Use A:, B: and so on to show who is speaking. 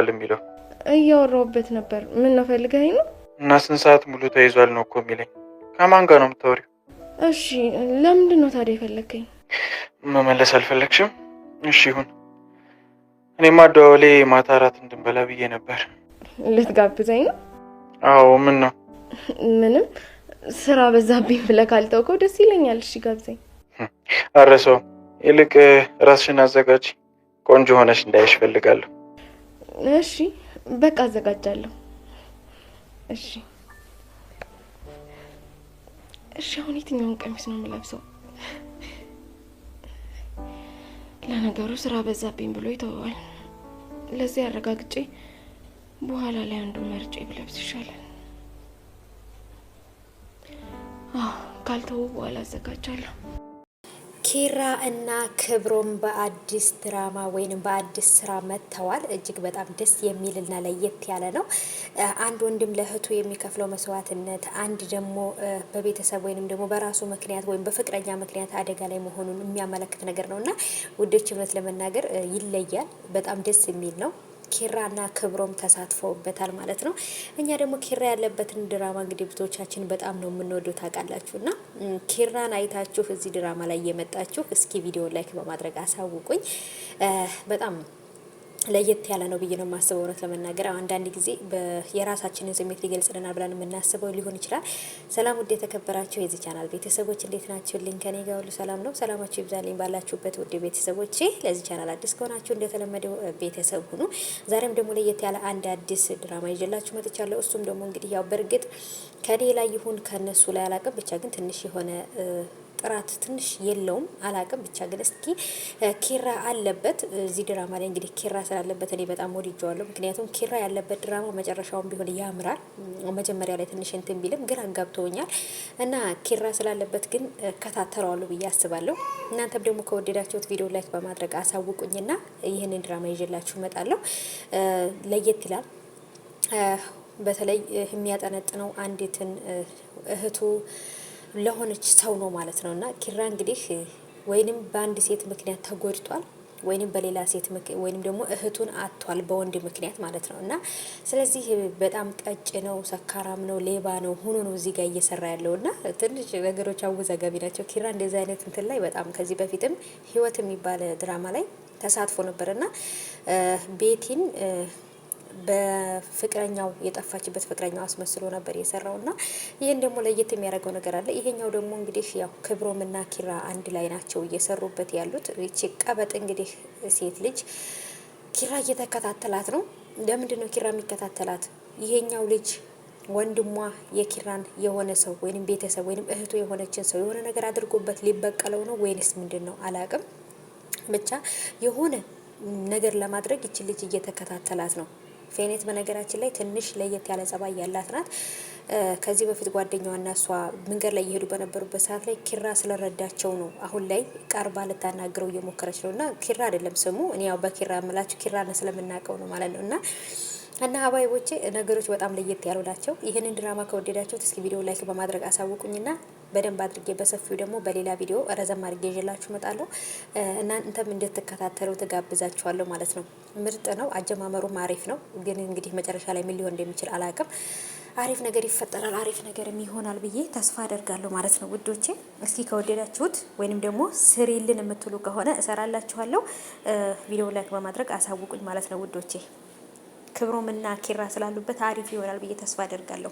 A: የሚለው
B: እያወራሁበት ነበር። ምን ነው ፈልገኸኝ ነው?
A: እና ስንት ሰዓት ሙሉ ተይዟል ነው እኮ የሚለኝ። ከማን ጋር ነው የምታወሪው?
B: እሺ ለምንድን ነው ታዲያ የፈለግከኝ?
A: መመለስ አልፈለግሽም? እሺ ይሁን። እኔማ አደዋወሌ ማታ እራት እንድንበላ ብዬ ነበር።
B: ልትጋብዘኝ ነው?
A: አዎ። ምን ነው?
B: ምንም። ስራ በዛብኝ ብለህ ካልተውከው ደስ ይለኛል። እሺ ጋብዘኝ።
A: አረሰውም። ይልቅ ራስሽን አዘጋጅ። ቆንጆ ሆነሽ እንዳይሽ ፈልጋለሁ።
B: እሺ በቃ አዘጋጃለሁ። እሺ እሺ። አሁን የትኛውን ቀሚስ ነው የምለብሰው? ለነገሩ ስራ በዛብኝ ብሎ ይተወዋል። ለዚህ አረጋግጬ በኋላ ላይ አንዱ መርጬ ብለብስ ይሻላል። ካልተው በኋላ አዘጋጃለሁ።
C: ኪራ እና ክብሮም በአዲስ ድራማ ወይንም በአዲስ ስራ መጥተዋል። እጅግ በጣም ደስ የሚልና ለየት ያለ ነው። አንድ ወንድም ለእህቱ የሚከፍለው መስዋዕትነት፣ አንድ ደግሞ በቤተሰብ ወይንም ደግሞ በራሱ ምክንያት ወይም በፍቅረኛ ምክንያት አደጋ ላይ መሆኑን የሚያመለክት ነገር ነው እና ውዶች እውነት ለመናገር ይለያል። በጣም ደስ የሚል ነው። ኪራና ክብሮም ተሳትፈውበታል ማለት ነው። እኛ ደግሞ ኪራ ያለበትን ድራማ እንግዲህ ብዙዎቻችን በጣም ነው የምንወደው ታውቃላችሁ። እና ኪራን አይታችሁ እዚህ ድራማ ላይ የመጣችሁ እስኪ ቪዲዮ ላይክ በማድረግ አሳውቁኝ። በጣም ለየት ያለ ነው ብዬ ነው የማስበው። እውነት ለመናገር አንዳንድ ጊዜ የራሳችንን ስሜት ሊገልጽልናል ብለን የምናስበው ሊሆን ይችላል። ሰላም ውድ የተከበራችሁ የዚህ ቻናል ቤተሰቦች እንዴት ናችሁልኝ? ከኔ ጋር ሁሉ ሰላም ነው። ሰላማችሁ ይብዛልኝ ባላችሁበት ውድ ቤተሰቦቼ። ለዚህ ቻናል አዲስ ከሆናችሁ እንደተለመደው ቤተሰብ ሁኑ። ዛሬም ደግሞ ለየት ያለ አንድ አዲስ ድራማ ይዤላችሁ መጥቻለሁ። እሱም ደግሞ እንግዲህ ያው በእርግጥ ከኔ ላይ ይሁን ከነሱ ላይ አላውቅም፣ ብቻ ግን ትንሽ የሆነ ጥራት ትንሽ የለውም አላቅም። ብቻ ግን እስኪ ኪራ አለበት እዚህ ድራማ ላይ እንግዲህ ኪራ ስላለበት እኔ በጣም ወድጄዋለሁ። ምክንያቱም ኪራ ያለበት ድራማ መጨረሻውን ቢሆን ያምራል። መጀመሪያ ላይ ትንሽ እንትን ቢልም ግን አጋብቶኛል እና ኪራ ስላለበት ግን ከታተረዋለሁ ብዬ አስባለሁ። እናንተም ደግሞ ከወደዳችሁት ቪዲዮ ላይክ በማድረግ አሳውቁኝና ይህንን ድራማ ይዤላችሁ እመጣለሁ። ለየት ይላል። በተለይ የሚያጠነጥነው አንዲትን እህቱ ለሆነች ሰው ነው ማለት ነው። እና ኪራ እንግዲህ ወይንም በአንድ ሴት ምክንያት ተጎድቷል ወይንም በሌላ ሴት ወይንም ደግሞ እህቱን አጥቷል በወንድ ምክንያት ማለት ነው። እና ስለዚህ በጣም ቀጭ ነው፣ ሰካራም ነው፣ ሌባ ነው ሆኖ ነው እዚህ ጋር እየሰራ ያለው እና ትንሽ ነገሮች አወዛጋቢ ናቸው። ኪራ እንደዚህ አይነት እንትን ላይ በጣም ከዚህ በፊትም ህይወት የሚባል ድራማ ላይ ተሳትፎ ነበርና ቤቲን በፍቅረኛው የጠፋችበት ፍቅረኛው አስመስሎ ነበር የሰራው እና ይህን ደግሞ ለየት የሚያደርገው ነገር አለ። ይሄኛው ደግሞ እንግዲህ ያው ክብሮምና ኪራ አንድ ላይ ናቸው እየሰሩበት ያሉት። ይቺ ቀበጥ እንግዲህ ሴት ልጅ ኪራ እየተከታተላት ነው። ለምንድን ነው ኪራ የሚከታተላት? ይሄኛው ልጅ ወንድሟ የኪራን የሆነ ሰው ወይንም ቤተሰብ ወይንም እህቱ የሆነችን ሰው የሆነ ነገር አድርጎበት ሊበቀለው ነው ወይንስ ምንድን ነው አላቅም። ብቻ የሆነ ነገር ለማድረግ ይቺ ልጅ እየተከታተላት ነው። ፌኔት በነገራችን ላይ ትንሽ ለየት ያለ ጸባይ ያላት ናት። ከዚህ በፊት ጓደኛዋና እሷ መንገድ ላይ እየሄዱ በነበሩበት ሰዓት ላይ ኪራ ስለረዳቸው ነው አሁን ላይ ቀርባ ልታናግረው እየሞከረች ነው። እና ኪራ አይደለም ስሙ፣ እኔ ያው በኪራ ምላችሁ ኪራን ስለምናውቀው ነው ማለት ነው። እና ሀባይቦቼ ነገሮች በጣም ለየት ያሉ ናቸው። ይህንን ድራማ ከወደዳችሁት እስኪ ቪዲዮ ላይክ በማድረግ አሳውቁኝና በደንብ አድርጌ በሰፊው ደግሞ በሌላ ቪዲዮ ረዘም አድርጌ ይዤላችሁ እመጣለሁ። እናንተም እንድትከታተሉ ትጋብዛችኋለሁ ማለት ነው። ምርጥ ነው፣ አጀማመሩም አሪፍ ነው። ግን እንግዲህ መጨረሻ ላይ ምን ሊሆን እንደሚችል አላውቅም። አሪፍ ነገር ይፈጠራል፣ አሪፍ ነገርም ይሆናል ብዬ ተስፋ አደርጋለሁ ማለት ነው ውዶቼ። እስኪ ከወደዳችሁት ወይንም ደግሞ ስሪልን የምትሉ ከሆነ እሰራላችኋለሁ። ቪዲዮ ላይክ በማድረግ አሳውቁኝ ማለት ነው ውዶቼ። ክብሮምና ኪራ ስላሉበት አሪፍ ይሆናል ብዬ ተስፋ አደርጋለሁ።